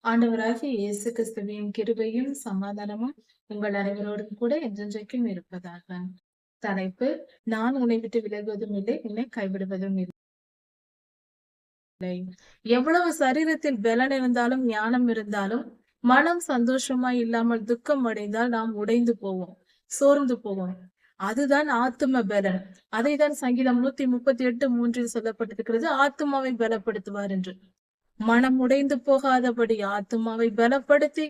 ஆண்டவராகிய இயேசு கிறிஸ்துவின் கிருபையும் சமாதானமும் உங்கள் அனைவரோடும் கூட என்றென்றைக்கும் இருப்பதாக. தலைப்பு: நான் உன்னை விட்டு விலகுவதும் இல்லை, உன்னை கைவிடுவதும் இல்லை. எவ்வளவு சரீரத்தில் பலன் இருந்தாலும் ஞானம் இருந்தாலும் மனம் சந்தோஷமாய் இல்லாமல் துக்கம் அடைந்தால் நாம் உடைந்து போவோம், சோர்ந்து போவோம். அதுதான் ஆத்தும பலன். அதைதான் சங்கீதம் 138:3 சொல்லப்பட்டிருக்கிறது, ஆத்துமாவை பலப்படுத்துவார் என்று. மனம் உடைந்து போகாதபடி ஆத்துமாவை பலப்படுத்தி,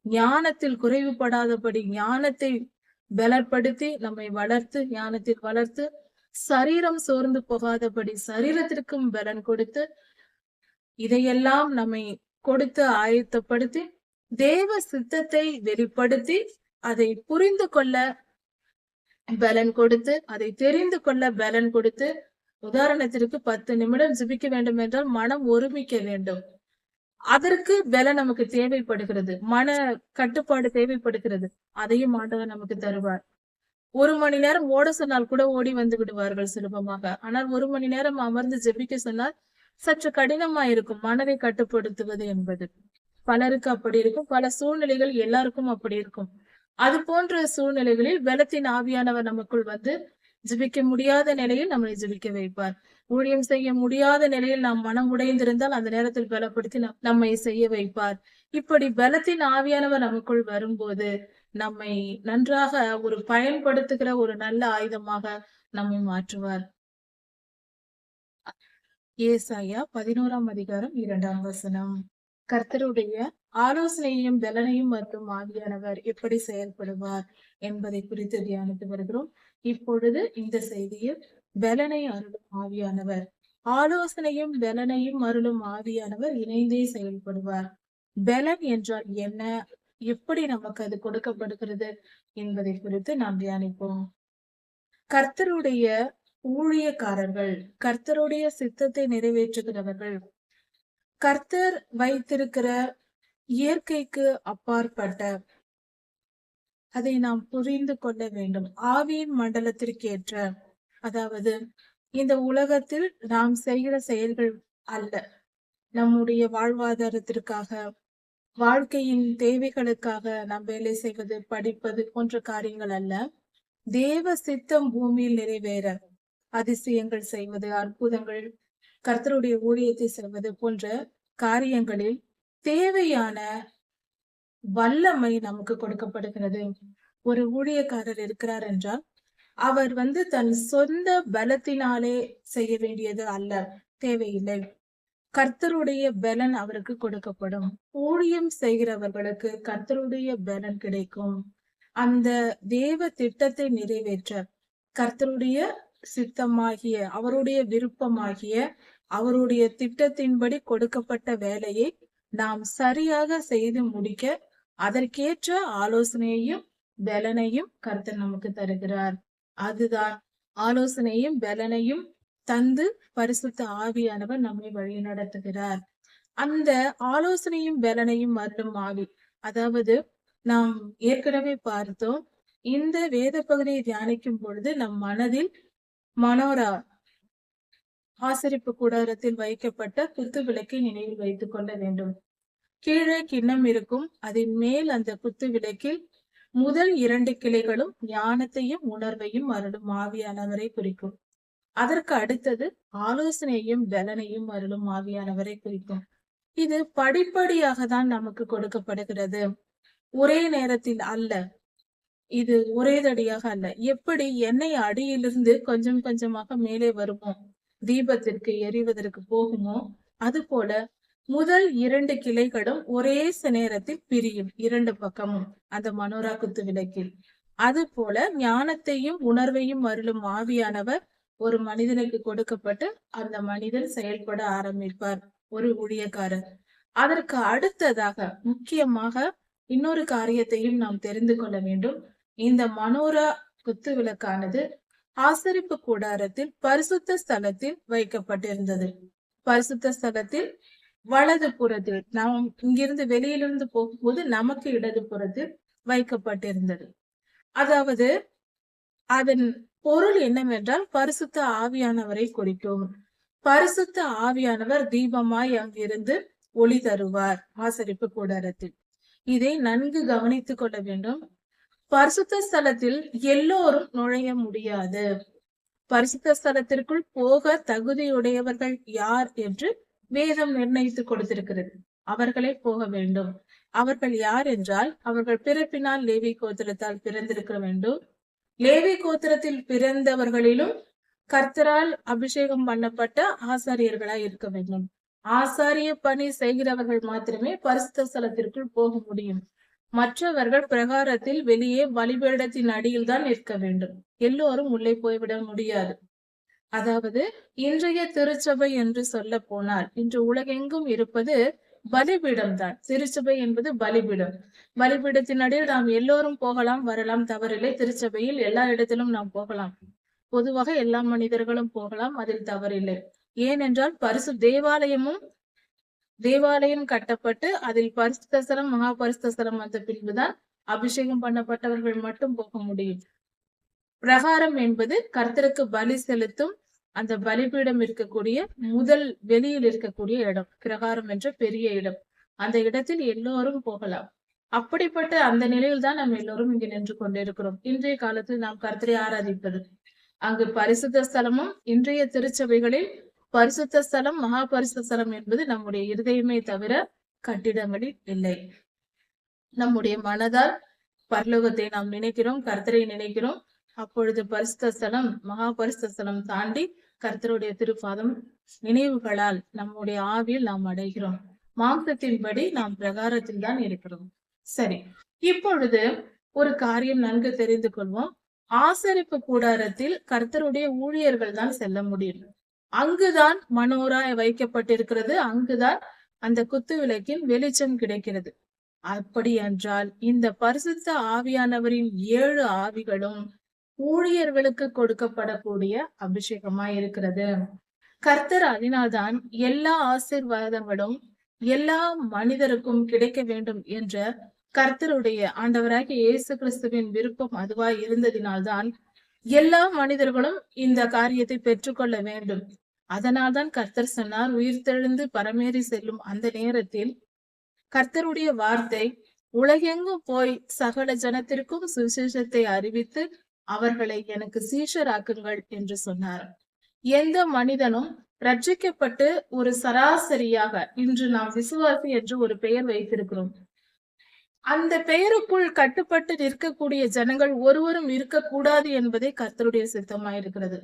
ஞானத்தில் குறைவுபடாதபடி ஞானத்தை பலப்படுத்தி, நம்மை வளர்த்து, ஞானத்தில் வளர்த்து, சரீரம் சோர்ந்து போகாதபடி சரீரத்திற்கும் பலன் கொடுத்து, இதையெல்லாம் நம்மை கொடுத்து ஆயத்தப்படுத்தி, தேவ சித்தத்தை வெளிப்படுத்தி, அதை புரிந்து கொள்ள பலன் கொடுத்து, அதை தெரிந்து கொள்ள பலன் கொடுத்து, உதாரணத்திற்கு 10 நிமிடம் ஜெபிக்க வேண்டும் என்றால் மனம் ஒருமிக்க வேண்டும். அதற்கு பலன் நமக்கு தேவைப்படுகிறது, மன கட்டுப்பாடு தேவைப்படுகிறது. அதையும் ஆண்டவர் நமக்கு தருவார். 1 மணி நேரம் ஓட சொன்னால் கூட ஓடி வந்து விடுவார்கள் சுலபமாக. ஆனால் 1 மணி நேரம் அமர்ந்து ஜெபிக்க சொன்னால் சற்று கடினமாயிருக்கும் மனதை கட்டுப்படுத்துவது என்பது. பலருக்கு அப்படி இருக்கும், பல சூழ்நிலைகள் எல்லாருக்கும் அப்படி இருக்கும். அது போன்ற சூழ்நிலைகளில் பலத்தின் ஆவியானவர் நமக்குள் வந்து ஜெபிக்க முடியாத நிலையில் நம்மளை ஜெபிக்க வைப்பார். ஊழியம் செய்ய முடியாத நிலையில் நாம் மனம் உடைந்திருந்தால் அந்த நேரத்தில் பலப்படுத்தி நம்மை செய்ய வைப்பார். இப்படி பலத்தின் ஆவியானவர் நமக்குள் வரும்போது நம்மை நன்றாக ஒரு பயன்படுத்துகிற ஒரு நல்ல ஆயுதமாக நம்மை மாற்றுவார். ஏசாயா 11:2. கர்த்தருடைய ஆலோசனையையும் பலனையும் மற்றும் ஆவியானவர் எப்படி செயல்படுவார் என்பதை குறித்து தியானித்து வருகிறோம். இப்பொழுது இந்த செய்தியில் பலனை அருளும் ஆவியானவர், ஆலோசனையும் பலனையும் அருளும் ஆவியானவர் இணைந்தே செயல்படுவார். பலன் என்றால் என்ன, எப்படி நமக்கு அது கொடுக்கப்படுகிறது என்பதை குறித்து நாம் தியானிப்போம். கர்த்தருடைய ஊழியக்காரர்கள், கர்த்தருடைய சித்தத்தை நிறைவேற்றுகிறவர்கள், கர்த்தர் வைத்திருக்கிற இயற்கைக்கு அப்பாற்பட்ட அதை நாம் புரிந்து கொள்ள வேண்டும். ஆவியின் மண்டலத்திற்கேற்ற, அதாவது இந்த உலகத்தில் நாம் செய்கிற செயல்கள் அல்ல, நம்முடைய வாழ்வாதாரத்திற்காக, வாழ்க்கையின் தேவைகளுக்காக நாம் வேலை செய்வது, படிப்பது போன்ற காரியங்கள் அல்ல. தேவ சித்தம் பூமியில் நிறைவேற அதிசயங்கள் செய்வது, அற்புதங்கள், கர்த்தருடைய ஊழியத்தை செய்வது போன்ற காரியங்களில் தேவையான வல்லமை நமக்கு கொடுக்கப்படுகிறது. ஒரு ஊழியக்காரர் இருக்கிறார் என்றால் அவர் தன் சொந்த பலத்தினாலே செய்ய வேண்டியது அல்ல, தேவையில்லை. கர்த்தருடைய பலன் அவருக்கு கொடுக்கப்படும். ஊழியம் செய்கிறவர்களுக்கு கர்த்தருடைய பலன் கிடைக்கும். அந்த தேவ திட்டத்தை நிறைவேற்ற கர்த்தருடைய சித்தமாகிய, அவருடைய விருப்பமாகிய, அவருடைய திட்டத்தின்படி கொடுக்கப்பட்ட வேலையை நாம் சரியாக செய்து முடிக்க அதற்கேற்ற ஆலோசனையையும் பலனையும் கர்த்தர் நமக்கு தருகிறார். அதுதான் ஆலோசனையும் பலனையும் தந்து பரிசுத்த ஆவியானவர் நம்மை வழி நடத்துகிறார். அந்த ஆலோசனையும் பலனையும் அருளும் ஆவி, அதாவது நாம் ஏற்கனவே பார்த்தோம், இந்த வேத பகுதியை தியானிக்கும் பொழுது நம் மனதில் மனோரா, ஆசரிப்பு கூடாரத்தில் வைக்கப்பட்ட குத்து விளக்கை நினைவில் வைத்துக் கொள்ள வேண்டும். கீழே கிண்ணம் இருக்கும், அதன் மேல் அந்த குத்து விளக்கில் முதல் 2 கிளைகளும் ஞானத்தையும் உணர்வையும் அருளும் ஆவியானவரை குறிக்கும். அதற்கு அடுத்தது ஆலோசனையும் பலனையும் அருளும் ஆவியானவரை குறிக்கும். இது படிப்படியாக தான் நமக்கு கொடுக்கப்படுகிறது, ஒரே நேரத்தில் அல்ல, இது ஒரேதடியாக அல்ல. எப்படி எண்ணெய் அடியிலிருந்து கொஞ்சம் கொஞ்சமாக மேலே வருமோ, தீபத்திற்கு எரிவதற்கு போகுமோ, அது போல முதல் 2 கிளைகளும் ஒரே நேரத்தில் பிரியும், 2 பக்கமும் அந்த மனோரா குத்து விளக்கில். அது போல ஞானத்தையும் உணர்வையும் அருளும் ஆவியானவர் ஒரு மனிதனுக்கு கொடுக்கப்பட்டு அந்த மனிதன் செயல்பட ஆரம்பிப்பார், ஒரு ஊழியக்காரர். அதற்கு அடுத்ததாக முக்கியமாக இன்னொரு காரியத்தையும் நாம் தெரிந்து கொள்ள வேண்டும். இந்த மனோரா குத்து விளக்கானது ஆசரிப்பு கூடாரத்தில் பரிசுத்த ஸ்தலத்தில் வைக்கப்பட்டிருந்தது. பரிசுத்த ஸ்தலத்தில் வலது புறத்தில், நாம் இங்கிருந்து வெளியிலிருந்து போகும்போது நமக்கு இடது புறத்தில் வைக்கப்பட்டிருந்தது. அதாவது அதன் பொருள் என்னவென்றால் பரிசுத்த ஆவியானவரை குறிக்கும். பரிசுத்த ஆவியானவர் தீபமாய் அங்கிருந்து ஒளி தருவார் ஆசரிப்பு கூடாரத்தில். இதை நன்கு கவனித்துக் கொள்ள வேண்டும். பரிசுத்த ஸ்தலத்தில் எல்லோரும் நுழைய முடியாது. பரிசுத்த ஸ்தலத்திற்குள் போக தகுதியுடையவர்கள் யார் என்று வேதம் நிர்ணயித்துக் கொடுத்திருக்கிறது. அவர்களே போக வேண்டும். அவர்கள் யார் என்றால், அவர்கள் பிறப்பினால் லேவி கோத்திரத்தால் பிறந்திருக்க வேண்டும். லேவி கோத்திரத்தில் பிறந்தவர்களிலும் கர்த்தரால் அபிஷேகம் பண்ணப்பட்ட ஆசாரியர்களாய் இருக்க வேண்டும். ஆசாரிய பணி செய்கிறவர்கள் மாத்திரமே பரிசுத்த ஸ்தலத்திற்குள் போக முடியும். மற்றவர்கள் பிரகாரத்தில் வெளியே பலிபீடத்தின் அடியில் தான் நிற்க வேண்டும். எல்லோரும் உள்ளே போய்விட முடியாது. அதாவது இன்றைய திருச்சபை என்று சொல்ல போனால், இன்று உலகெங்கும் இருப்பது பலிபீடம் தான். திருச்சபை என்பது பலிபீடம். பலிபீடத்தின் அடியில் நாம் எல்லோரும் போகலாம், வரலாம், தவறில்லை. திருச்சபையில் எல்லா இடத்திலும் நாம் போகலாம். பொதுவாக எல்லா மனிதர்களும் போகலாம், அதில் தவறில்லை. ஏனென்றால் தேவாலயம் கட்டப்பட்டு அதில் பரிசுத்த ஸ்தலம், மகா பரிசுத்த ஸ்தலம் வந்த பின்புதான் அபிஷேகம் பண்ணப்பட்டவர்கள் மட்டும் போக முடியும். பிரகாரம் என்பது கர்த்தருக்கு பலி செலுத்தும் அந்த பலிபீடம் இருக்கக்கூடிய முதல் வெளியில் இருக்கக்கூடிய இடம். பிரகாரம் என்ற பெரிய இடம். அந்த இடத்தில் எல்லோரும் போகலாம். அப்படிப்பட்ட அந்த நிலையில் தான் நாம் எல்லோரும் இங்கு நின்று கொண்டிருக்கிறோம். இன்றைய காலத்தில் நாம் கர்த்தரை ஆராதிப்பது. அங்கு பரிசுத்த ஸ்தலமும், இன்றைய திருச்சபைகளில் பரிசுத்த ஸ்தலம், மகா பரிசுத்த ஸ்தலம் என்பது நம்முடைய இருதயமே தவிர கட்டிடங்களில் இல்லை. நம்முடைய மனதால் பரலோகத்தை நாம் நினைக்கிறோம், கர்த்தரை நினைக்கிறோம். அப்பொழுது பரிசுத்த ஸ்தலம், மகா பரிசுத்த ஸ்தலம் தாண்டி கர்த்தருடைய திருப்பாதம் நினைவுகளால் நம்முடைய ஆவியில் நாம் அடைகிறோம். மாம்சத்தின்படி நாம் பிரகாரத்தில் தான் இருக்கிறோம். சரி, இப்பொழுது ஒரு காரியம் நன்கு தெரிந்து கொள்வோம். ஆசரிப்பு கூடாரத்தில் கர்த்தருடைய ஊழியர்கள் தான் செல்ல முடியும். அங்குதான் மனோராய் வைக்கப்பட்டிருக்கிறது. அங்குதான் அந்த குத்து விளக்கின் வெளிச்சம் கிடைக்கிறது. அப்படி என்றால் இந்த பரிசுத்த ஆவியானவரின் 7 ஆவிகளும் ஊழியர்களுக்கு கொடுக்கப்படக்கூடிய அபிஷேகமாய் இருக்கிறது. கர்த்தர் அதனால்தான் எல்லா ஆசீர்வாதங்களும் எல்லா மனிதருக்கும் கிடைக்க வேண்டும் என்ற கர்த்தருடைய ஆண்டவராகிய இயேசு கிறிஸ்துவின் விருப்பம் அதுவாய் இருந்ததினால்தான் எல்லா மனிதர்களும் இந்த காரியத்தை பெற்றுக்கொள்ள வேண்டும். அதனால்தான் கர்த்தர் சொன்னார், உயிர்த்தெழுந்து பரமேறி செல்லும் அந்த நேரத்தில் கர்த்தருடைய வார்த்தை உலகெங்கும் போய் சகல ஜனத்திற்கும் சுவிசேஷத்தை அறிவித்து அவர்களை எனக்கு சீஷராக்குங்கள் என்று சொன்னார். எந்த மனிதனும் ரட்சிக்கப்பட்டு ஒரு சராசரியாக இன்று நாம் விசுவாசி என்று ஒரு பெயர் வைத்திருக்கிறோம். அந்த பெயருக்குள் கட்டுப்பட்டு நிற்கக்கூடிய ஜனங்கள் ஒருவரும் இருக்கக்கூடாது என்பதே கர்த்தருடைய சித்தமாயிருக்கிறது.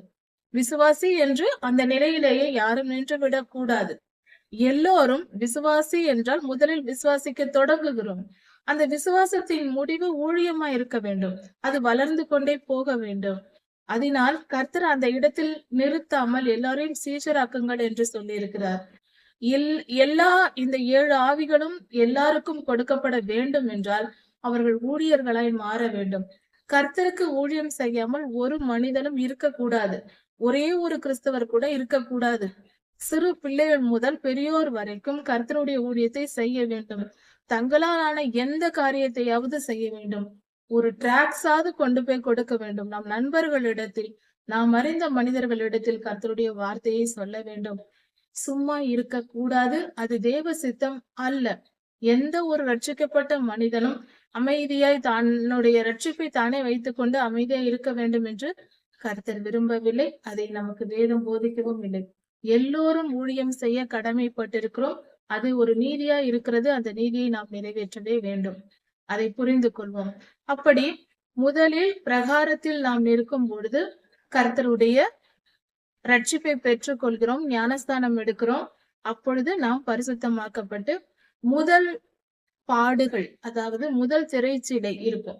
விசுவாசி என்று அந்த நிலையிலேயே யாரும் நின்று விடக் கூடாது. எல்லோரும் விசுவாசி என்றால் முதலில் விசுவாசிக்க தொடங்குகிறோம். அந்த விசுவாசத்தின் முடிவு ஊழியமா இருக்க வேண்டும். அது வளர்ந்து கொண்டே போக வேண்டும். அதனால் கர்த்தர் அந்த இடத்தில் நிறுத்தாமல் எல்லாரையும் சீஷராக்குங்கள் என்று சொல்லி இருக்கிறார். எல்லா இந்த 7 ஆவிகளும் எல்லாருக்கும் கொடுக்கப்பட வேண்டும் என்றால் அவர்கள் ஊழியர்களாய் மாற வேண்டும். கர்த்தருக்கு ஊழியம் செய்யாமல் ஒரு மனிதனும் இருக்கக்கூடாது. ஒரே ஒரு கிறிஸ்தவர் கூட இருக்கக்கூடாது. சிறு பிள்ளைகள் முதல் பெரியோர் வரைக்கும் கர்த்தருடைய ஊழியத்தை செய்ய வேண்டும். தங்களாலான எந்த காரியத்தையாவது செய்ய வேண்டும். ஒரு டிராக்ஸாவது கொண்டு போய் கொடுக்க வேண்டும். நம் நண்பர்களிடத்தில், நாம் அறிந்த மனிதர்களிடத்தில் கர்த்தருடைய வார்த்தையை சொல்ல வேண்டும். சும்மா இருக்க கூடாது. அது தேவ சித்தம் அல்ல. எந்த ஒரு ரட்சிக்கப்பட்ட மனிதனும் அமைதியாய் தன்னுடைய ரட்சிப்பை தானே வைத்துக் கொண்டு அமைதியாய் இருக்க வேண்டும் என்று கர்த்தர் விரும்பவில்லை. அதை நமக்கு வேதம் போதிக்கவும் இல்லை. எல்லோரும் ஊழியம் செய்ய கடமைப்பட்டிருக்கிறோம். அது ஒரு நீதியா இருக்கிறது. அந்த நீதியை நாம் நிறைவேற்றவே வேண்டும். அதை புரிந்து கொள்வோம். அப்படி முதலில் பிரகாரத்தில் நாம் இருக்கும் பொழுது கர்த்தருடைய ரட்சிப்பை பெற்றுக் கொள்கிறோம், ஞானஸ்தானம் எடுக்கிறோம். அப்பொழுது நாம் பரிசுத்தமாக்கப்பட்டு முதல் பாடுகள், அதாவது முதல் திரைச்சீலை இருக்கும்.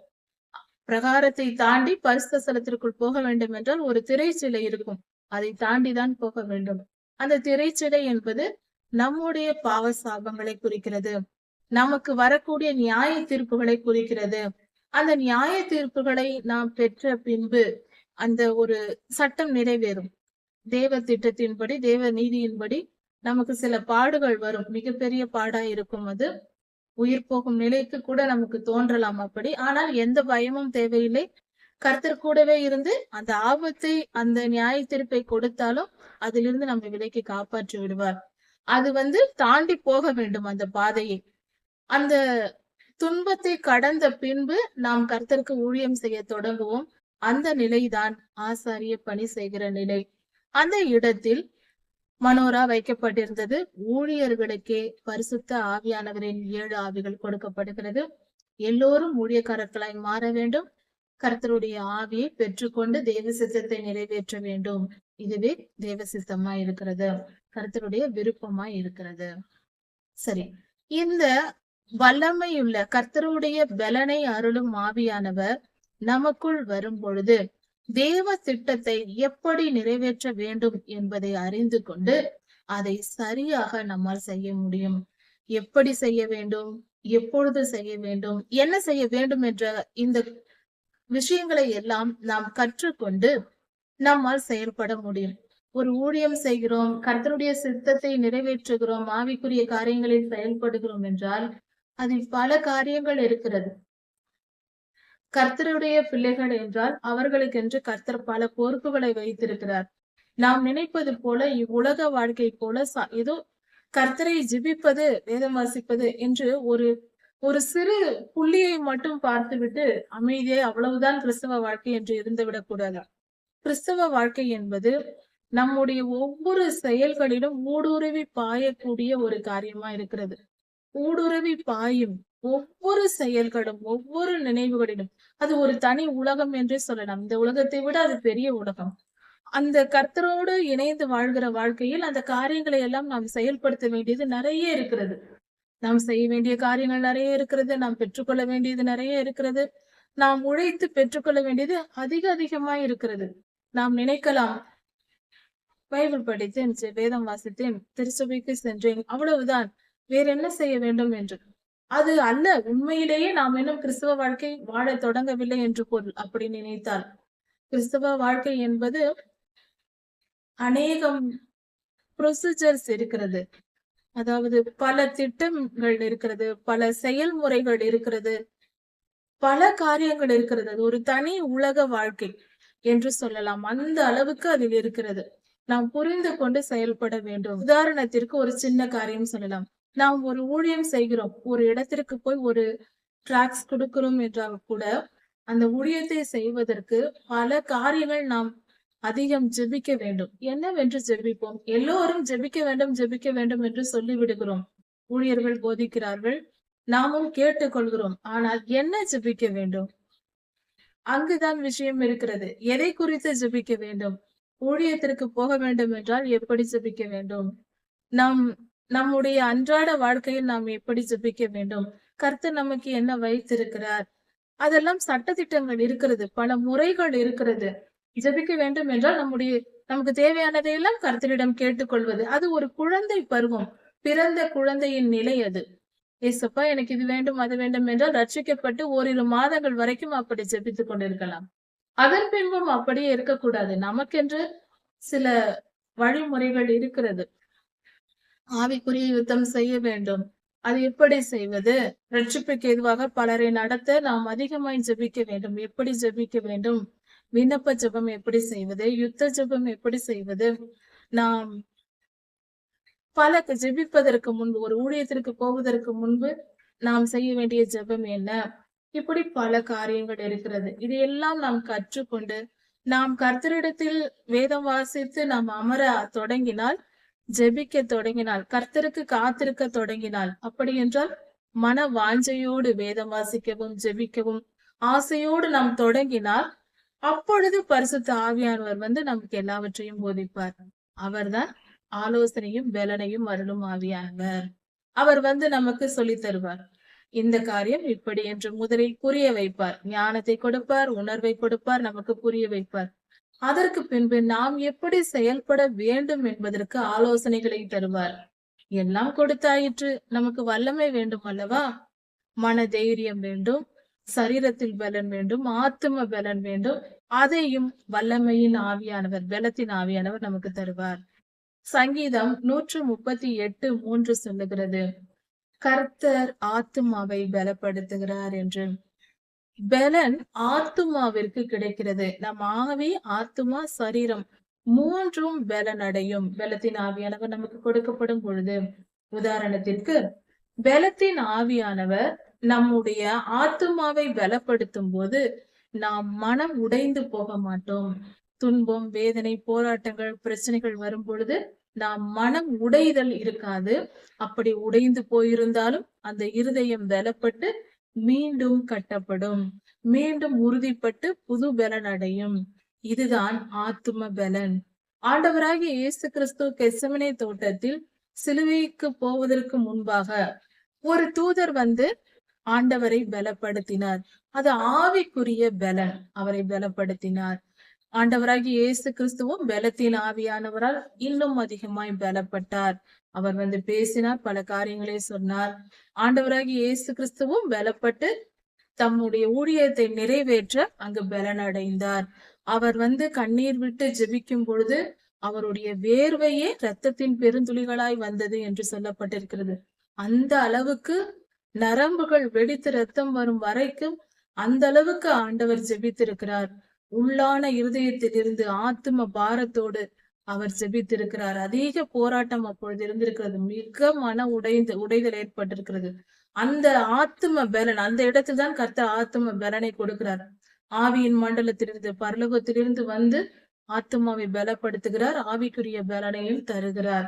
பிரகாரத்தை தாண்டி பரிசுத்த ஸ்தலத்திற்குள் போக வேண்டும் என்றால் ஒரு திரைச்சீலை இருக்கும். அதை தாண்டிதான் போக வேண்டும். அந்த திரைச்சீலை என்பது நம்முடைய பாவ சாபங்களை குறிக்கிறது. நமக்கு வரக்கூடிய நியாய தீர்ப்புகளை குறிக்கிறது. அந்த நியாய தீர்ப்புகளை நாம் பெற்ற பின்பு அந்த ஒரு சட்டம் நிறைவேறும். தேவ திட்டத்தின்படி, தேவ நீதியின்படி நமக்கு சில பாடுகள் வரும். மிகப்பெரிய பாடா இருக்கும். அது உயிர் போகும் நிலைக்கு கூட நமக்கு தோன்றலாம் அப்படி. ஆனால் எந்த பயமும் தேவையில்லை. கர்த்தர் கூடவே இருந்து அந்த ஆபத்தை, அந்த நியாய தீர்ப்பை கொடுத்தாலும் அதிலிருந்து நம்ம விலைக்கு காப்பாற்றி விடுவார். அது தாண்டி போக வேண்டும் அந்த பாதையை. அந்த துன்பத்தை கடந்த பின்பு நாம் கர்த்தருக்கு ஊழியம் செய்ய தொடங்குவோம். அந்த நிலைதான் ஆசாரிய பணி செய்கிற நிலை. அந்த இடத்தில் மனோரா வைக்கப்பட்டிருந்தது. ஊழியர்களுக்கே பரிசுத்த ஆவியானவரின் 7 ஆவிகள் கொடுக்கப்படுகிறது. எல்லோரும் ஊழியக்காரர்களாய் மாற வேண்டும். கர்த்தருடைய ஆவியை பெற்றுக்கொண்டு தேவ சித்தத்தை நிறைவேற்ற வேண்டும். இதுவே தேவ சித்தமாய் இருக்கிறது. கர்த்தருடைய விருப்பமாய் இருக்கிறது. சரி, இந்த வல்லமையுள்ள கர்த்தருடைய பலனை அருளும் ஆவியானவர் நமக்குள் வரும் பொழுது தேவ திட்டத்தை எப்படி நிறைவேற்ற வேண்டும் என்பதை அறிந்து கொண்டு அதை சரியாக நம்மால் செய்ய முடியும். எப்படி செய்ய வேண்டும், எப்பொழுது செய்ய வேண்டும், என்ன செய்ய வேண்டும் என்ற இந்த விஷயங்களை எல்லாம் நாம் கற்றுக்கொண்டு நம்மால் செயல்பட முடியும். ஒரு ஊழியம் செய்கிறோம், கர்த்தருடைய சித்தத்தை நிறைவேற்றுகிறோம், ஆவிக்குரிய காரியங்களில் செயல்படுகிறோம் என்றால் அதில் பல காரியங்கள் இருக்கிறது. கர்த்தருடைய பிள்ளைகள் என்றால் அவர்களுக்கென்று கர்த்தர் பல பொறுப்புகளை வைத்திருக்கிறார். நாம் நினைப்பது போல இவ்வுலக வாழ்க்கை போல ஏதோ கர்த்தரை ஜெபிப்பது, வேதம் வாசிப்பது என்று ஒரு சிறு புள்ளியை மட்டும் பார்த்துவிட்டு அமைதியை அவ்வளவுதான் கிறிஸ்தவ வாழ்க்கை என்று இருந்துவிடக் கூடாது. கிறிஸ்தவ வாழ்க்கை என்பது நம்முடைய ஒவ்வொரு செயல்களிலும் ஊடுருவி பாயக்கூடிய ஒரு காரியமா இருக்கிறது. ஊடுருவி பாயும் ஒவ்வொரு செயல்களும், ஒவ்வொரு நினைவுகளிலும் அது ஒரு தனி உலகம் என்றே சொல்லலாம். இந்த உலகத்தை விட அது பெரிய உலகம். அந்த கர்த்தரோடு இணைந்து வாழ்கிற வாழ்க்கையில் அந்த காரியங்களை எல்லாம் நாம் செயல்படுத்த வேண்டியது நிறைய இருக்கிறது. நாம் செய்ய வேண்டிய காரியங்கள் நிறைய இருக்கிறது. நாம் பெற்றுக்கொள்ள வேண்டியது நிறைய இருக்கிறது. நாம் உழைத்து பெற்றுக்கொள்ள வேண்டியது அதிகமாய் இருக்கிறது. நாம் நினைக்கலாம், பைபிள் படித்தேன், வேதம் வாசித்தேன், திருச்சபைக்கு சென்றேன், அவ்வளவுதான், வேற என்ன செய்ய வேண்டும் என்று. அது அல்ல. உண்மையிலேயே நாம் இன்னும் கிறிஸ்தவ வாழ்க்கை வாழ தொடங்கவில்லை என்று பொருள். அப்படி நினைத்தால் கிறிஸ்தவ வாழ்க்கை என்பது அநேகம் ப்ரொசீஜர்ஸ் இருக்கிறது. அதாவது பல திட்டங்கள் இருக்கிறது, பல செயல்முறைகள் இருக்கிறது, பல காரியங்கள் இருக்கிறது. அது ஒரு தனி உலக வாழ்க்கை என்று சொல்லலாம். அந்த அளவுக்கு அதில் இருக்கிறது. நாம் புரிந்து கொண்டு செயல்பட வேண்டும். உதாரணத்திற்கு ஒரு சின்ன காரியம் சொல்லலாம். நாம் ஒரு ஊழியம் செய்கிறோம், ஒரு இடத்திற்கு போய் ஒரு டிராக்ஸ் கொடுக்கிறோம் என்றால் கூட அந்த ஊழியத்தை செய்வதற்கு பல காரியங்கள் நாம் அதிகம் ஜெபிக்க வேண்டும். என்னவென்று ஜெபிப்போம்? எல்லோரும் ஜெபிக்க வேண்டும் என்று சொல்லிவிடுகிறோம். ஊழியர்கள் போதிக்கிறார்கள், நாமும் கேட்டுக்கொள்கிறோம். ஆனால் என்ன ஜெபிக்க வேண்டும்? அங்குதான் விஷயம் இருக்கிறது. எதை குறித்து ஜெபிக்க வேண்டும்? ஊழியத்திற்கு போக வேண்டும் என்றால் எப்படி ஜெபிக்க வேண்டும்? நம்முடைய அன்றாட வாழ்க்கையில் நாம் எப்படி ஜெபிக்க வேண்டும்? கர்த்தர் நமக்கு என்ன வைத்திருக்கிறார்? அதெல்லாம் சட்டதிட்டங்கள் இருக்கிறது, பல முறைகள் இருக்கிறது. ஜெபிக்க வேண்டும் என்றால் நமக்கு தேவையானதையெல்லாம் கர்த்தரிடம் கேட்டுக்கொள்வது. அது ஒரு குழந்தை பருவம், பிறந்த குழந்தையின் நிலை அது. ஏசப்பா எனக்கு இது வேண்டும், அது வேண்டும் என்றால் ரட்சிக்கப்பட்டு ஓரிரு மாதங்கள் வரைக்கும் அப்படி ஜெபித்துக் கொண்டிருக்கலாம். அதன் பின்பும் அப்படியே இருக்கக்கூடாது. நமக்கென்று சில வழிமுறைகள் இருக்கிறது. ஆவிக்குரிய யுத்தம் செய்ய வேண்டும். அது எப்படி செய்வது? ரட்சிப்புக்கு எதுவாக பலரை நடத்த நாம் அதிகமாய் ஜெபிக்க வேண்டும். எப்படி ஜெபிக்க வேண்டும்? விண்ணப்ப ஜெபம் எப்படி செய்வது? யுத்த ஜெபம் எப்படி செய்வது? நாம் பல ஜெபிப்பதற்கு முன்பு, ஒரு ஊழியத்திற்கு போவதற்கு முன்பு நாம் செய்ய வேண்டிய ஜெபம் என்ன? இப்படி பல காரியங்கள் இருக்கிறது. இதையெல்லாம் நாம் கற்றுக்கொண்டு நாம் கர்த்தரிடத்தில் வேதம் வாசித்து நாம் அமர தொடங்கினால், ஜெபிக்க தொடங்கினால், கர்த்தருக்கு காத்திருக்க தொடங்கினால், அப்படி என்றால் மன வாஞ்சையோடு வேதம் வாசிக்கவும் ஜெபிக்கவும் ஆசையோடு நாம் தொடங்கினால், அப்பொழுது பரிசுத்த ஆவியானவர் நமக்கு எல்லாவற்றையும் போதிப்பார். அவர்தான் ஆலோசனையும் பலனையும் அருளும் ஆவியானவர். அவர் நமக்கு சொல்லி தருவார். இந்த காரியம் இப்படி என்று முதலில் புரிய வைப்பார். ஞானத்தை கொடுப்பார், உணர்வை கொடுப்பார், நமக்கு புரிய வைப்பார். அதற்கு பின்பு நாம் எப்படி செயல்பட வேண்டும் என்பதற்கு ஆலோசனைகளை தருவார். எல்லாம் கொடுத்தாயிற்று. நமக்கு வல்லமை வேண்டும் அல்லவா? மன தைரியம் வேண்டும், சரீரத்தில் பலன் வேண்டும், ஆத்தும பலன் வேண்டும். அதையும் வல்லமையின் ஆவியானவர், பலத்தின் ஆவியானவர் நமக்கு தருவார். சங்கீதம் 138:3 சொல்லுகிறது, கர்த்தர் ஆத்துமாவை பலப்படுத்துகிறார் என்று. பலன் ஆத்துமாவிற்கு கிடைக்கிறது. நம் ஆவி, ஆத்துமா, சரீரம் மூன்றும் பலனடையும். பலத்தின் ஆவியானவர் நமக்கு கொடுக்கப்படும் பொழுது, உதாரணத்திற்கு பலத்தின் ஆவியானவர் நம்முடைய ஆத்துமாவை பலப்படுத்தும் போது நாம் மனம் உடைந்து போக மாட்டோம். துன்பம், வேதனை, போராட்டங்கள், பிரச்சனைகள் வரும் பொழுது நாம் மனம் உடைதல் இருக்காது. அப்படி உடைந்து போயிருந்தாலும் அந்த இருதயம் பலப்பட்டு மீண்டும் கட்டப்படும், மீண்டும் உறுதிப்பட்டு புது பலன் அடையும். இதுதான் ஆத்தும பலன். ஆண்டவராகிய இயேசு கிறிஸ்து கெத்செமனே தோட்டத்தில் சிலுவைக்கு போவதற்கு முன்பாக ஒரு தூதர் வந்து ஆண்டவரை பலப்படுத்தினார். அது ஆவிக்குரிய பலன். அவரை பலப்படுத்தினார். ஆண்டவராகிய இயேசு கிறிஸ்துவும் பலத்தின் ஆவியானவரால் இன்னும் அதிகமாய் பலப்பட்டார். அவர் வந்து பேசினார், பல காரியங்களை சொன்னார். ஆண்டவராகிய இயேசு கிறிஸ்துவும் பலப்பட்டு தம்முடைய ஊழியத்தை நிறைவேற்ற அங்கு பலன் அடைந்தார். அவர் வந்து கண்ணீர் விட்டு ஜெபிக்கும் பொழுது அவருடைய வேர்வையே இரத்தத்தின் பெருந்துளிகளாய் வந்தது என்று சொல்லப்பட்டிருக்கிறது. அந்த அளவுக்கு நரம்புகள் வெடித்து ரத்தம் வரும் வரைக்கும் அந்த அளவுக்கு ஆண்டவர் ஜெபித்திருக்கிறார். உள்ளான இருதயத்தில் இருந்து ஆத்தும பாரத்தோடு அவர் ஜெபித்திருக்கிறார். அதிக போராட்டம் அப்பொழுது இருந்திருக்கிறது. மிக மன உடைதல் ஏற்பட்டிருக்கிறது. அந்த ஆத்தும பலன், அந்த இடத்துல தான் கர்த்தர் ஆத்தும பலனை கொடுக்கிறார். ஆவியின் மண்டலத்திலிருந்து, பரலோகத்திலிருந்து வந்து ஆத்துமாவை பலப்படுத்துகிறார். ஆவிக்குரிய பலனையும் தருகிறார்.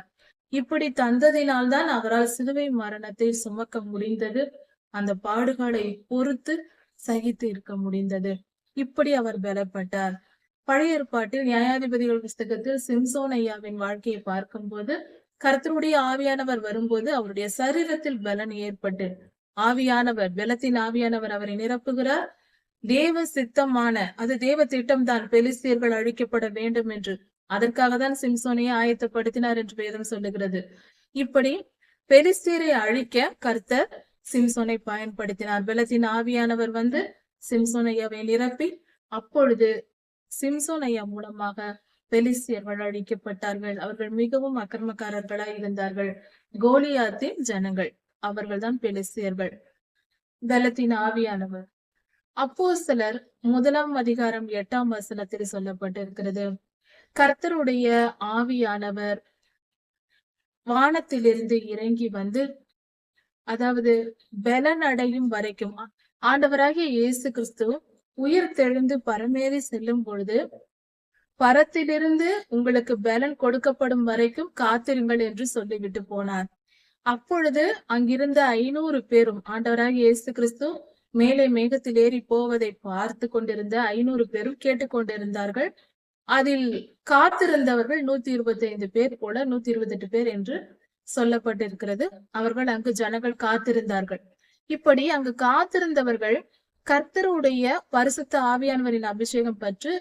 இப்படி தந்ததினால்தான் அவரால் சிலுவை மரணத்தை சுமக்க முடிந்தது. அந்த பாடுகளை பொறுத்து சகித்து இருக்க முடிந்தது. இப்படி அவர் பலப்பட்டார். பழைய ஏற்பாட்டில் நியாயாதிபதிகள் புஸ்தகத்தில் சிம்சோன் ஐயாவின் வாழ்க்கையை பார்க்கும்போது கர்த்தருடைய ஆவியானவர் வரும்போது அவருடைய சரீரத்தில் பலன் ஏற்பட்டு ஆவியானவர், பலத்தின் ஆவியானவர் அவரை நிரப்புகிறார். தேவ சித்தமான, அது தேவ திட்டம் தான், பெலிஸ்தியர்கள் அழிக்கப்பட வேண்டும் என்று. அதற்காக தான் சிம்சோனையை ஆயத்தப்படுத்தினார் என்று வேதம் சொல்லுகிறது. இப்படி பெலிஸ்தியரை அழிக்க கர்த்தர் சிம்சோனை பயன்படுத்தினார். பலத்தின் ஆவியானவர் வந்து சிம்சோனையாவை நிரப்பி அப்பொழுது சிம்சோன் ஐயா மூலமாக பெலிஸ்தியர்கள் அழிக்கப்பட்டார்கள். அவர்கள் மிகவும் அக்கிரமக்காரர்களாய் இருந்தார்கள். கோலியாத்தின் ஜனங்கள், அவர்கள்தான் பெலிஸ்தியர்கள். பலத்தின் ஆவியானவர் அப்போஸ்தலர் 1 அதிகாரம் 8 வசனத்தில் சொல்லப்பட்டிருக்கிறது. கர்த்தருடைய ஆவியானவர் வானத்திலிருந்து இறங்கி வந்து, அதாவது பலன் அடையும் வரைக்கும், ஆண்டவராகிய இயேசு கிறிஸ்து உயிர் தெழுந்து பரமேறி செல்லும் பொழுது பரத்திலிருந்து உங்களுக்கு பலன் கொடுக்கப்படும் வரைக்கும் காத்திருங்கள் என்று சொல்லிவிட்டு போனார். அப்பொழுது அங்கிருந்த 500 பேரும், ஆண்டவராகிய இயேசு கிறிஸ்து மேலே மேகத்தில் ஏறி போவதை பார்த்து கொண்டிருந்த 500 பேரும் கேட்டுக்கொண்டிருந்தார்கள். அதில் காத்திருந்தவர்கள் 125 பேர் போல, 128 பேர் என்று சொல்லப்பட்டிருக்கிறது. அவர்கள் அங்கு ஜனங்கள் காத்திருந்தார்கள். இப்படி அங்கு காத்திருந்தவர்கள் கர்த்தருடைய பரிசுத்த ஆவியானவரின் அபிஷேகம் பற்றி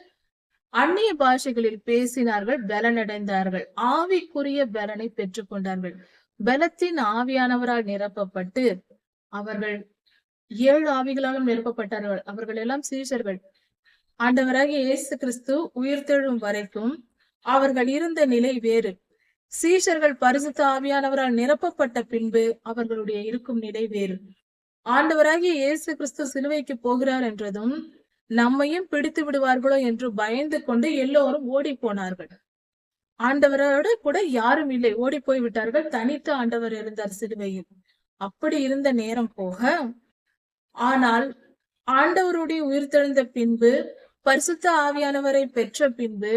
அந்நிய பாஷைகளில் பேசினார்கள், பலனடைந்தார்கள். ஆவிக்குரிய பலனை பெற்றுக் கொண்டார்கள். பலத்தின் ஆவியானவரால் நிரப்பப்பட்டு அவர்கள் 7 ஆவிகளாலும் நிரப்பப்பட்டார்கள். அவர்கள் எல்லாம் சீஷர்கள். ஆண்டவராகிய இயேசு கிறிஸ்து உயிர்த்தெழும் வரைக்கும் அவர்கள் இருந்த நிலை வேறு. சீஷர்கள் பரிசுத்த ஆவியானவரால் நிரப்பப்பட்ட பின்பு அவர்களுடைய இருக்கும் நிலை வேறு. ஆண்டவராகிய இயேசு கிறிஸ்து சிலுவைக்கு போகிறார் என்றதும் நம்மையும் பிடித்து விடுவார்களோ என்று பயந்து கொண்டு எல்லோரும் ஓடி போனார்கள். ஆண்டவரோடு கூட யாரும் இல்லை, ஓடி போய் விட்டார்கள். தனித்து ஆண்டவர் இருந்தார் சிலுவையில். அப்படி இருந்த நேரம் போக, ஆனால் ஆண்டவருடைய உயிர்த்தெழுந்த பின்பு, பரிசுத்த ஆவியானவரை பெற்ற பின்பு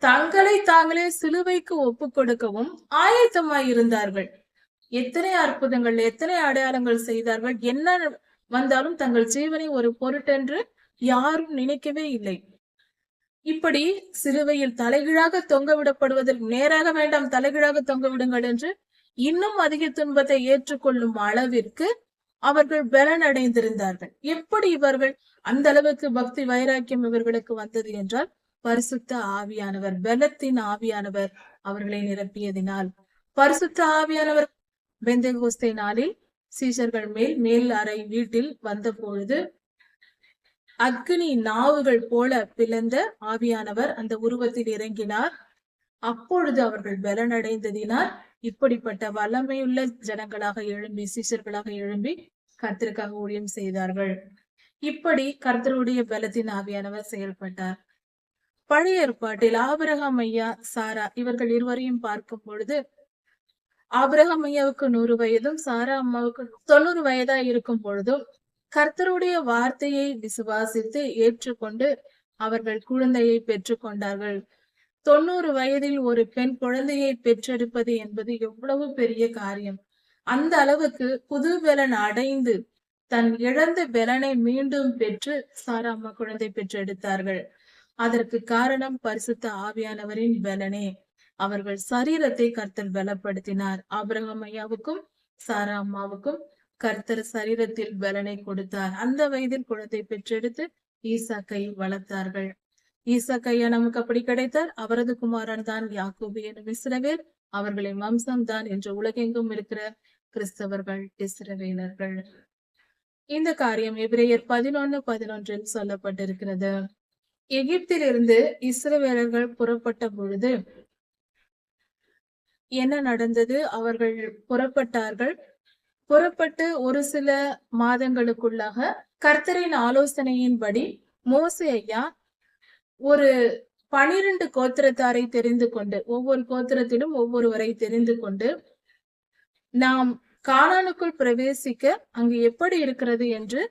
தங்களை தாங்களே சிலுவைக்கு ஒப்பு கொடுக்கவும் ஆயத்தமாய் இருந்தார்கள். எத்தனை அற்புதங்கள், எத்தனை அடையாளங்கள் செய்தார்கள். என்ன வந்தாலும் தங்கள் ஜீவனை ஒரு பொருட்டென்று யாரும் நினைக்கவே இல்லை. இப்படி சிலுவையில் தலைகீழாக தொங்க விடப்படுவதற்கு நேராக வேண்டாம், தலைகீழாக தொங்க விடுங்கள் என்று இன்னும் அதிக துன்பத்தை ஏற்றுக்கொள்ளும் அளவிற்கு அவர்கள் பலன் அடைந்திருந்தார்கள். எப்படி இவர்கள் அந்த அளவுக்கு பக்தி வைராக்கியம் இவர்களுக்கு வந்தது என்றால், பரிசுத்த ஆவியானவர், பலத்தின் ஆவியானவர் அவர்களை நிரப்பியதினால். பரிசுத்த ஆவியானவர் பெந்தெகோஸ்தே நாளில் சீஷர்கள் மேல் அறை வீட்டில் வந்த பொழுது அக்னி நாவுகள் போல பிளந்த ஆவியானவர் அந்த உருவத்தில் இறங்கினார். அப்பொழுது அவர்கள் பலனடைந்ததினால் இப்படிப்பட்ட வல்லமையுள்ள ஜனங்களாக எழும்பி, சீஷர்களாக எழும்பி கர்த்தருக்காக ஊழியம் செய்தார்கள். இப்படி கர்த்தருடைய பலத்தின் ஆவியானவர் செயல்பட்டார். பழைய ஏற்பாட்டில் ஆபிரகாம் ஐயா, சாரா இவர்கள் இருவரையும் பார்க்கும் பொழுது, ஆபிரகாம் ஐயாவுக்கு 100 வயதும் சாரா அம்மாவுக்கு 90 வயதா இருக்கும் பொழுதும் கர்த்தருடைய வார்த்தையை விசுவாசித்து ஏற்றுக்கொண்டு அவர்கள் குழந்தையை பெற்றுக் கொண்டார்கள். 90 வயதில் ஒரு பெண் குழந்தையை பெற்றெடுப்பது என்பது எவ்வளவு பெரிய காரியம். அந்த அளவுக்கு புது பலன் அடைந்து தன் இழந்த பலனை மீண்டும் பெற்று சாரா அம்மா குழந்தை பெற்றெடுத்தார்கள். அதற்கு காரணம் பரிசுத்த ஆவியானவரின் பலனே. அவர்கள் சரீரத்தை கர்த்தர் பலப்படுத்தினார். ஆபிரகாம் ஐயாவுக்கும் சாரா அம்மாவுக்கும் கர்த்தர் சரீரத்தில் பலனை கொடுத்தார். அந்த வயதில் குழந்தை பெற்றெடுத்து ஈசாக்கை வளர்த்தார்கள். ஈசாக்கையா நமக்கு அப்படி கிடைத்தார். அவரது குமாரன் தான் யாக்கோபு எனும் இஸ்ரவேல். அவர்களின் வம்சம் தான் என்று உலகெங்கும் இருக்கிற கிறிஸ்தவர்கள் இஸ்ரவேலர்கள். இந்த காரியம் எபிரேயர் 11:11 சொல்லப்பட்டிருக்கிறது. எகிப்திலிருந்து இஸ்ரவேலர்கள் புறப்பட்ட பொழுது என்ன நடந்தது? அவர்கள் புறப்பட்டார்கள். புறப்பட்டு ஒரு சில மாதங்களுக்குள்ளாக கர்த்தரின் ஆலோசனையின்படி மோசே ஐயா ஒரு 12 கோத்திரத்தாரை தெரிந்து கொண்டு, ஒவ்வொரு கோத்திரத்திலும் ஒவ்வொருவரை தெரிந்து கொண்டு, நாம் கானானுக்குள் பிரவேசிக்க அங்கு எப்படி இருக்கிறது என்று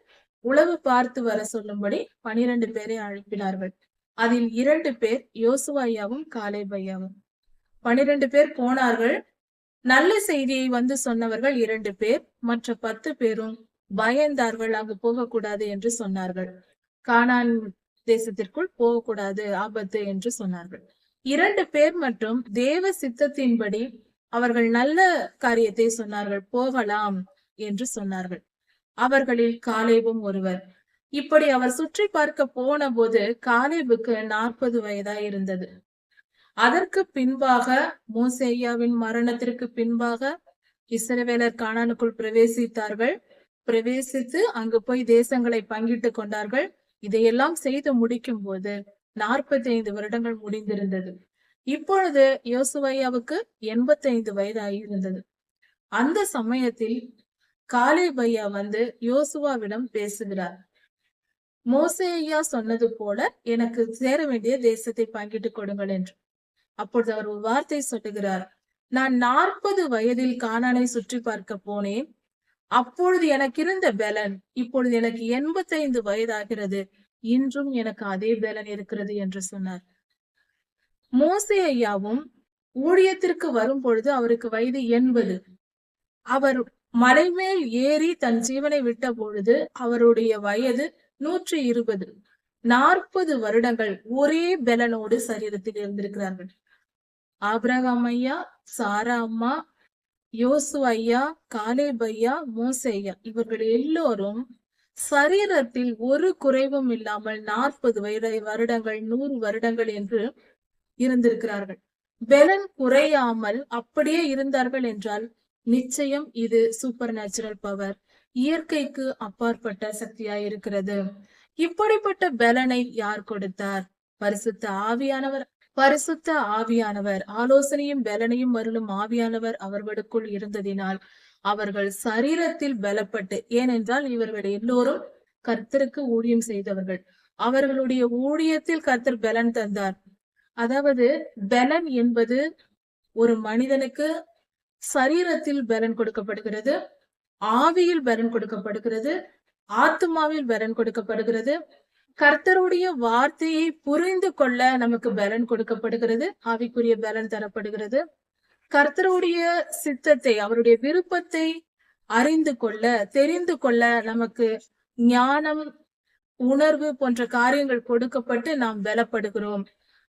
உளவு பார்த்து வர சொல்லும்படி 12 பேரை அனுப்பினார்கள். அதில் 2 பேர் யோசுவா ஐயாவும் காலேப் ஐயாவும். 12 பேர் போனார்கள். நல்ல செய்தியை வந்து சொன்னவர்கள் 2 பேர். மற்ற 10 பேரும் பயந்தார்கள், அங்கு போகக்கூடாது என்று சொன்னார்கள். கானான் தேசத்திற்குள் போகக்கூடாது, ஆபத்து என்று சொன்னார்கள். 2 பேர் மற்றும் தேவ சித்தத்தின்படி அவர்கள் நல்ல காரியத்தை சொன்னார்கள், போகலாம் என்று சொன்னார்கள். அவர்களில் காலேபும் ஒருவர். இப்படி அவர் சுற்றி பார்க்க போன போது காலேபுக்கு 40 வயதா இருந்தது. அதற்கு பின்பாக மோசே ஐயாவின் மரணத்திற்கு பின்பாக இஸ்ரவேலர் கானானுக்குள் பிரவேசித்தார்கள். பிரவேசித்து அங்கு போய் தேசங்களை பங்கிட்டு கொண்டார்கள். இதையெல்லாம் செய்து முடிக்கும் போது 45 வருடங்கள் முடிந்திருந்தது. இப்பொழுது யோசுவையாவுக்கு 85 வயதாகியிருந்தது. அந்த சமயத்தில் காலேப் ஐயா வந்து யோசுவாவிடம் பேசுகிறார். மோசே ஐயா சொன்னது போல எனக்கு சேர வேண்டிய தேசத்தை பங்கிட்டு கொடுங்கள் என்று. அப்பொழுது அவர் ஒரு வார்த்தை சொல்லுகிறார். நான் 40 வயதில் கானானை சுற்றி பார்க்க போனேன். அப்பொழுது எனக்கு இருந்த பலன் இப்பொழுது எனக்கு 85 வயதாகிறது. இன்றும் எனக்கு அதே பலன் இருக்கிறது என்று சொன்னார். மோசே ஐயாவும் ஊழியத்திற்கு வரும் பொழுது அவருக்கு வயது 80. அவர் மலை மேல் ஏறி தன் ஜீவனை விட்ட பொழுது அவருடைய வயது 120. 40 வருடங்கள் ஒரே பலனோடு சரீரத்தில் இருந்திருக்கிறார்கள். ஆபிரகாம் ஐயா, சாரா அம்மா, யோசுவா ஐயா, காலேப் ஐயா, மோசே ஐயா இவர்கள் எல்லோரும் சரீரத்தில் ஒரு குறைவும் இல்லாமல் 40 வருடங்கள் 100 வருடங்கள் என்று இருந்திருக்கிறார்கள். பலன் குறையாமல் அப்படியே இருந்தார்கள் என்றால் நிச்சயம் இது சூப்பர் நேச்சுரல் பவர், இயற்கைக்கு அப்பாற்பட்ட சக்தியாய் இருக்கிறது. இப்படிப்பட்ட பலனை யார் கொடுத்தார்? பரிசுத்த ஆவியானவர். பரிசுத்த ஆவியானவர், ஆலோசனையும் பலனையும் அருளும் ஆவியானவர் அவர்களுக்குள் இருந்ததினால் அவர்கள் சரீரத்தில் பலப்பட்டு, ஏனென்றால் இவர்கள் எல்லோரும் கர்த்தருக்கு ஊழியம் செய்தவர்கள். அவர்களுடைய ஊழியத்தில் கர்த்தர் பலன் தந்தார். அதாவது பலன் என்பது ஒரு மனிதனுக்கு சரீரத்தில் பலன் கொடுக்கப்படுகிறது, ஆவியில் பலன் கொடுக்கப்படுகிறது, ஆத்மாவில் பலன் கொடுக்கப்படுகிறது. கர்த்தருடைய வார்த்தையை புரிந்து கொள்ள நமக்கு பலன் கொடுக்கப்படுகிறது, ஆவிக்குரிய பலன் தரப்படுகிறது. கர்த்தருடைய சித்தத்தை, அவருடைய விருப்பத்தை அறிந்து கொள்ள, தெரிந்து கொள்ள நமக்கு ஞானம், உணர்வு போன்ற காரியங்கள் கொடுக்கப்பட்டு நாம் பலப்படுகிறோம்.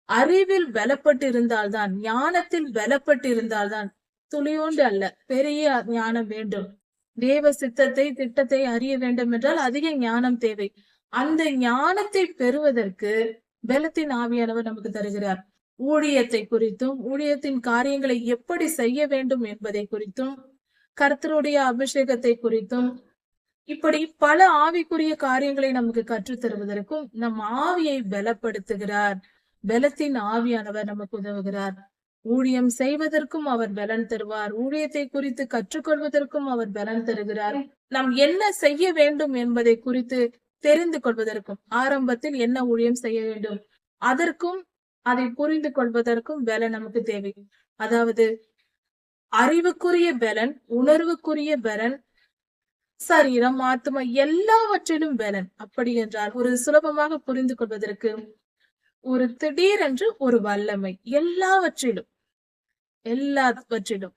அறிவில் பலப்பட்டு இருந்தால்தான், ஞானத்தில் பலப்பட்டு இருந்தால்தான், துளியோண்டு அல்ல, பெரிய ஞானம் வேண்டும். தேவ சித்தத்தை, திட்டத்தை அறிய வேண்டும் என்றால் அதிக ஞானம் தேவை. அந்த ஞானத்தை பெறுவதற்கு பலத்தின் ஆவியானவர் நமக்கு தருகிறார். ஊழியத்தை குறித்தும், ஊழியத்தின் காரியங்களை எப்படி செய்ய வேண்டும் என்பதை குறித்தும், கர்த்தருடைய அபிஷேகத்தை குறித்தும், இப்படி பல ஆவிக்குரிய காரியங்களை நமக்கு கற்றுத் தருவதற்கும் நம் ஆவியை பலப்படுத்துகிறார். பலத்தின் ஆவியானவர் நமக்கு உதவுகிறார். ஊழியம் செய்வதற்கும் அவர் பலன் தருவார். ஊழியத்தை குறித்து கற்றுக்கொள்வதற்கும் அவர் பலன் தருகிறார். நாம் என்ன செய்ய வேண்டும் என்பதை குறித்து தெரிந்து கொள்வதற்கும், ஆரம்பத்தில் என்ன ஊழியம் செய்ய வேண்டும் அதற்கும் அதை புரிந்து கொள்வதற்கும் பலன் நமக்கு தேவை. அதாவது அறிவுக்குரிய பலன், உணர்வுக்குரிய பலன், சரீரம், ஆத்மா எல்லாவற்றிலும் பலன். அப்படி என்றால் ஒரு சுலபமாக புரிந்து கொள்வதற்கு ஒரு திடீரென்று ஒரு வல்லமை எல்லாவற்றிலும் எல்லாவற்றிலும்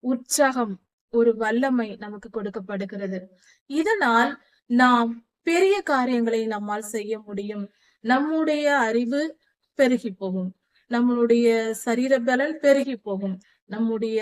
உற்சாகம், ஒரு வல்லமை நமக்கு கொடுக்கப்படுகிறது. இதனால் நாம் பெரிய காரியங்களை நம்மால் செய்ய முடியும். நம்முடைய அறிவு பெருகி போகும், நம்மளுடைய சரீர பலன் பெருகி போகும், நம்முடைய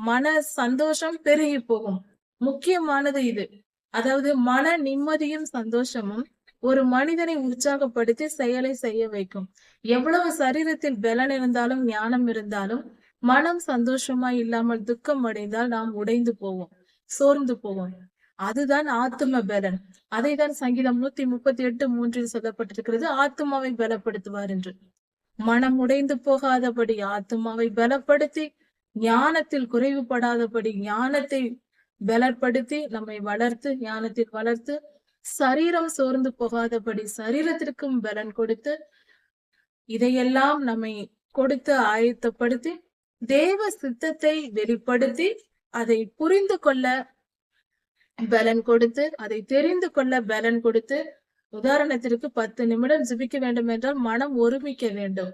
மன சந்தோஷம் பெருகி போகும். முக்கியமானது இது. அதாவது மன நிம்மதியும் சந்தோஷமும் ஒரு மனிதனை உற்சாகப்படுத்தி செயலை செய்ய வைக்கும். எவ்வளவு சரீரத்தில் பலன் இருந்தாலும் ஞானம் இருந்தாலும் மனம் சந்தோஷமா இல்லாமல் துக்கம் அடைந்தால் நாம் உடைந்து போவோம், சோர்ந்து போவோம். அதுதான் ஆத்தும பலன். அதைதான் சங்கீதம் 138:3 சொல்லப்பட்டிருக்கிறது, ஆத்துமாவை பலப்படுத்துவார் என்று. மனம் உடைந்து போகாதபடி ஆத்துமாவை பலப்படுத்தி, ஞானத்தில் குறைவுபடாதபடி ஞானத்தை பலப்படுத்தி, நம்மை வளர்த்து, ஞானத்தில் வளர்த்து, சரீரம் சோர்ந்து போகாதபடி சரீரத்திற்கும் பலன் கொடுத்து, இதையெல்லாம் நம்மை கொடுத்து ஆயத்தப்படுத்தி, தேவ சித்தத்தை வெளிப்படுத்தி, அதை புரிந்து கொள்ள பலன் கொடுத்து, அதை தெரிந்து கொள்ள பலன் கொடுத்து. உதாரணத்திற்கு 10 நிமிடம் ஜெபிக்க வேண்டும் என்றால் மனம் ஒருமிக்க வேண்டும்.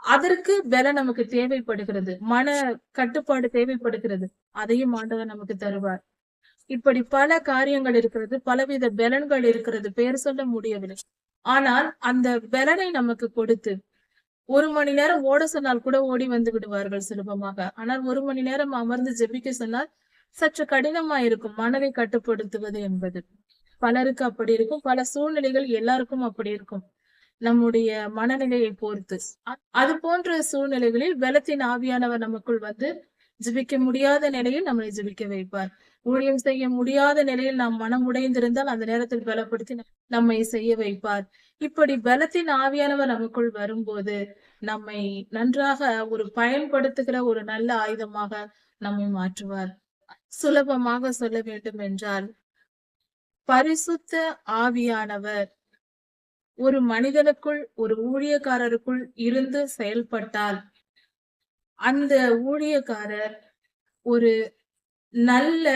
அதற்கு பலன் நமக்கு தேவைப்படுகிறது, மன கட்டுப்பாடு தேவைப்படுகிறது. அதையும் ஆண்டவர் நமக்கு தருவார். இப்படி பல காரியங்கள் இருக்கிறது, பலவித பலன்கள் இருக்கிறது, பெயர் சொல்ல முடியவில்லை. ஆனால் அந்த பலனை நமக்கு கொடுத்து 1 மணி நேரம் ஓட சொன்னால் கூட ஓடி வந்து விடுவார்கள் சுலபமாக. ஆனால் 1 மணி நேரம் அமர்ந்து ஜெபிக்க சொன்னால் சற்று கடினமா இருக்கும் மனதை கட்டுப்படுத்துவது என்பது. பலருக்கு அப்படி இருக்கும், பல சூழ்நிலைகள் எல்லாருக்கும் அப்படி இருக்கும், நம்முடைய மனநிலையை பொறுத்து. அது போன்ற சூழ்நிலைகளில் பலத்தின் ஆவியானவர் நமக்குள் வந்து ஜெபிக்க முடியாத நிலையில் நம்மளை ஜெபிக்க வைப்பார். ஊழியம் செய்ய முடியாத நிலையில் நாம் மனம் உடைந்திருந்தால் அந்த நேரத்தில் பலப்படுத்தி நம்மை செய்ய வைப்பார். இப்படி பலத்தின் ஆவியானவர் நமக்குள் வரும்போது நம்மை நன்றாக ஒரு பயன்படுத்துகிற ஒரு நல்ல ஆயுதமாக நம்மை மாற்றுவார். சுலபமாக சொல்ல வேண்டும் என்றால், பரிசுத்த ஆவியானவர் ஒரு மனிதனுக்குள், ஒரு ஊழியக்காரருக்குள் இருந்து செயல்பட்டால் அந்த ஊழியக்காரர் ஒரு நல்ல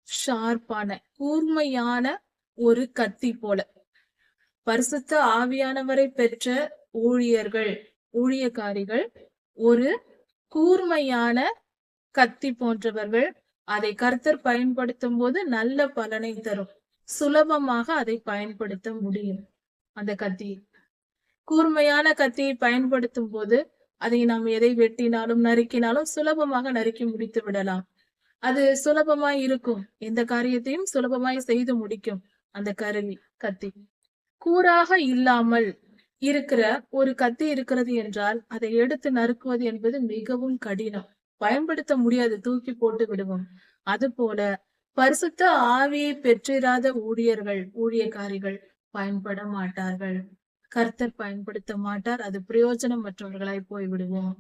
ஷார்ப்பான, கூர்மையான ஒரு கத்தி போல. பரிசுத்த ஆவியானவரை பெற்ற ஊழியர்கள், ஊழியக்காரிகள் ஒரு கூர்மையான கத்தி போன்றவர்கள். அதை கர்த்தர் பயன்படுத்தும் போது நல்ல பலனை தரும். சுலபமாக அதை பயன்படுத்த முடியும். அந்த கத்தி, கூர்மையான கத்தியை பயன்படுத்தும் போது அதை நாம் எதை வெட்டினாலும் நறுக்கினாலும் சுலபமாக நறுக்கி முடித்து விடலாம். அது சுலபமாய் இருக்கும், எந்த காரியத்தையும் சுலபமாய் செய்து முடிக்கும் அந்த கருவி, கத்தி. கூராக இல்லாமல் இருக்கிற ஒரு கத்தி இருக்கிறது என்றால் அதை எடுத்து நறுக்குவது என்பது மிகவும் கடினம், பயன்படுத்த முடியாது, தூக்கி போட்டு விடுவோம். அது போல பரிசுத்த ஆவியை பெற்றிராத ஊழியர்கள், ஊழியக்காரிகள் பயன்பட மாட்டார்கள், கர்த்தர் பயன்படுத்த மாட்டார். அது பிரயோஜனம் மற்றவர்களாய் போய் விடுவோம்.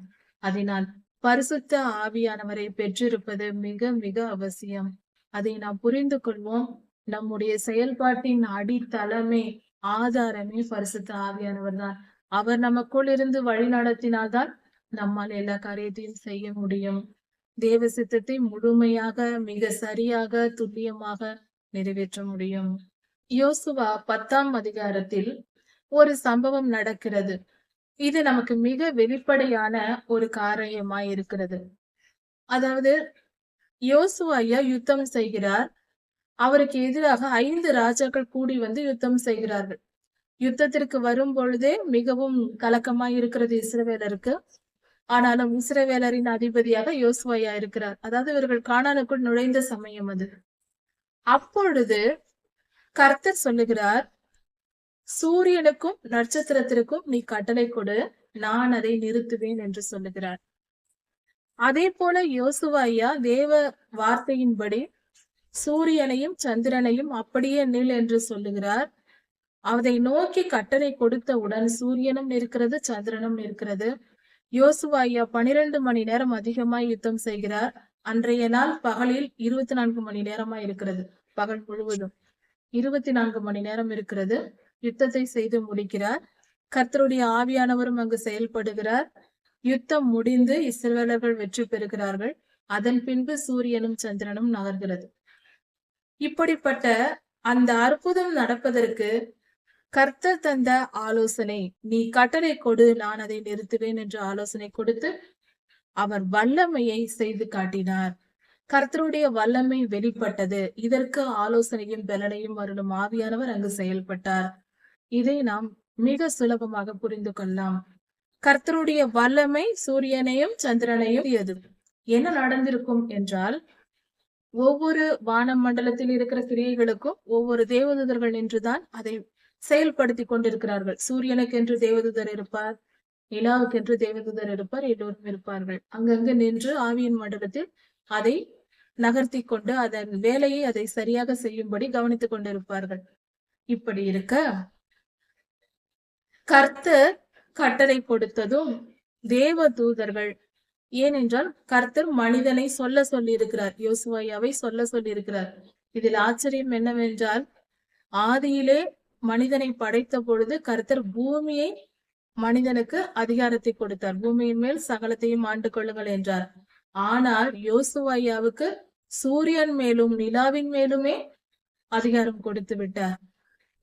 அதனால் பரிசுத்த ஆவியானவரை பெற்றிருப்பது மிக மிக அவசியம். அதை நாம் புரிந்து கொள்வோம். நம்முடைய செயல்பாட்டின் அடித்தளமே, ஆதாரமே பரிசுத்த ஆவியானவர் தான். அவர் நமக்குள் இருந்து வழி நடத்தினால்தான் நம்மால் எல்லா காரியத்தையும் செய்ய முடியும். தேவ சித்தத்தை முழுமையாக, மிக சரியாக, துல்லியமாக நிறைவேற்ற முடியும். யோசுவா 10ஆம் அதிகாரத்தில் ஒரு சம்பவம் நடக்கிறது. இது நமக்கு மிக வெளிப்படையான ஒரு காரியமாய் இருக்கிறது. அதாவது யோசுவா யுத்தம் செய்கிறார். அவருக்கு எதிராக 5 ராஜாக்கள் கூடி வந்து யுத்தம் செய்கிறார்கள். யுத்தத்திற்கு வரும் பொழுதே மிகவும் கலக்கமாய் இருக்கிறது இஸ்ரவேலருக்கு. ஆனாலும் இஸ்ரவேலரின் அதிபதியாக யோசுவா இருக்கிறார். அதாவது இவர்கள் கானானுக்குள் நுழைந்த சமயம் அது. அப்பொழுது கர்த்தர் சொல்லுகிறார், சூரியனுக்கும் நட்சத்திரத்திற்கும் நீ கட்டளை கொடு, நான் அதை நிறுத்துவேன் என்று சொல்லுகிறார். அதே போல யோசுவா தேவ வார்த்தையின்படி சூரியனையும் சந்திரனையும் அப்படியே நில் என்று சொல்லுகிறார். அதை நோக்கி கட்டளை கொடுத்தவுடன் சூரியனும் இருக்கிறது, சந்திரனும் இருக்கிறது. யோசுவா 12 மணி நேரம் அதிகமாய் யுத்தம் செய்கிறார். அன்றைய நாள் பகலில் 24 மணி நேரமாய் இருக்கிறது. பகல் முழுவதும் 24 மணி நேரம் இருக்கிறது. யுத்தத்தை செய்து முடிக்கிறார். கர்த்தருடைய ஆவியானவரும் அங்கு செயல்படுகிறார். யுத்தம் முடிந்து இஸ்ரவேலர்கள் வெற்றி பெறுகிறார்கள். அதன் பின்பு சூரியனும் சந்திரனும் நகர்கிறது. இப்படிப்பட்ட அந்த அற்புதம் நடப்பதற்கு கர்த்தர் தந்த ஆலோசனை, நீ கட்டளை கொடு, நான் அதை நிறுத்துவேன் என்று ஆலோசனை கொடுத்து அவர் வல்லமையை செய்து காட்டினார். கர்த்தருடைய வல்லமை வெளிப்பட்டது. இதற்கு ஆலோசனையும் பலனையும் அருளும் ஆவியானவர் அங்கு செயல்பட்டார். இதை நாம் மிக சுலபமாக புரிந்து கொள்ளலாம். கர்த்தருடைய வல்லமை சூரியனையும் சந்திரனையும் என்ன நடந்திருக்கும் என்றால், ஒவ்வொரு வான மண்டலத்தில் இருக்கிற கிரியைகளுக்கும் ஒவ்வொரு தேவதூதர்கள் நின்றுதான் அதை செயல்படுத்தி கொண்டிருக்கிறார்கள். சூரியனுக்கென்று தேவதூதர் இருப்பார், நிலாவுக்கென்று தேவதூதர் இருப்பார், எல்லோரும் இருப்பார்கள். அங்கங்கு நின்று ஆவியின் மண்டலத்தில் அதை நகர்த்தி கொண்டு அதன் வேலையை அதை சரியாக செய்யும்படி கவனித்துக் கொண்டிருப்பார்கள். இப்படி இருக்க கர்த்தர் கட்டளை கொடுத்ததும் தேவ தூதர்கள், ஏனென்றால் கர்த்தர் மனிதனை சொல்ல சொல்லி இருக்கிறார், யோசுவாயாவை சொல்ல சொல்லி இருக்கிறார். இதில் ஆச்சரியம் என்னவென்றால், ஆதியிலே மனிதனை படைத்த பொழுது கர்த்தர் பூமியை மனிதனுக்கு அதிகாரத்தை கொடுத்தார். பூமியின் மேல் சகலத்தையும் ஆண்டு கொள்ளுங்கள் என்றார். ஆனால் யோசுவாயாவுக்கு சூரியன் மேலும் நிலாவின் மேலுமே அதிகாரம் கொடுத்து விட்டார்.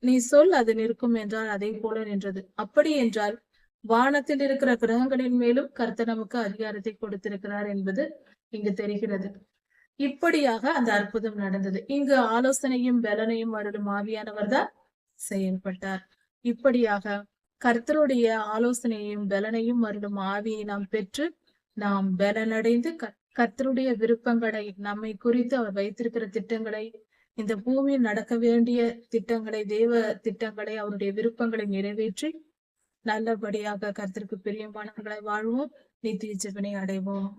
நீ சொல், அது நிற்கும் என்றால் அதே போல நின்றது. அப்படி என்றால் வானத்தில் இருக்கிற கிரகங்களின் மேலும் கர்த்தர் நமக்கு அதிகாரத்தை கொடுத்திருக்கிறார் என்பது இங்கு தெரிகிறது. இப்படியாக அந்த அற்புதம் நடந்தது. இங்கு ஆலோசனையும் பலனையும் அருளும் ஆவியானவர் தான் செயல்பட்டார். இப்படியாக கர்த்தருடைய ஆலோசனையையும் பலனையும் அருளும் ஆவியை நாம் பெற்று நாம் பலனடைந்து கர்த்தருடைய விருப்பங்களை, நம்மை குறித்து அவர் வைத்திருக்கிற திட்டங்களை, இந்த பூமியில் நடக்க வேண்டிய திட்டங்களை, தேவ திட்டங்களை, அவருடைய விருப்பங்களை நிறைவேற்றி நல்லபடியாக கர்த்தருக்கு பிரியமானவர்களாய் வாழ்வோம், நித்திய ஜீவனை அடைவோம்.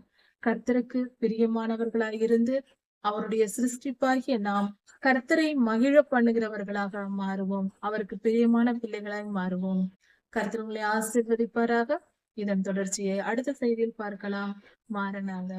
கர்த்தருக்கு பிரியமானவர்களாய் இருந்து அவருடைய சிருஷ்டிப்பாகிய நாம் கர்த்தரை மகிழ பண்ணுகிறவர்களாக மாறுவோம். அவருக்கு பிரியமான பிள்ளைகளாய் மாறுவோம். கர்த்தர் உங்களை ஆசீர்வதிப்பாராக. இதன் தொடர்ச்சியை அடுத்த செய்தியில் பார்க்கலாம். மாறனாக.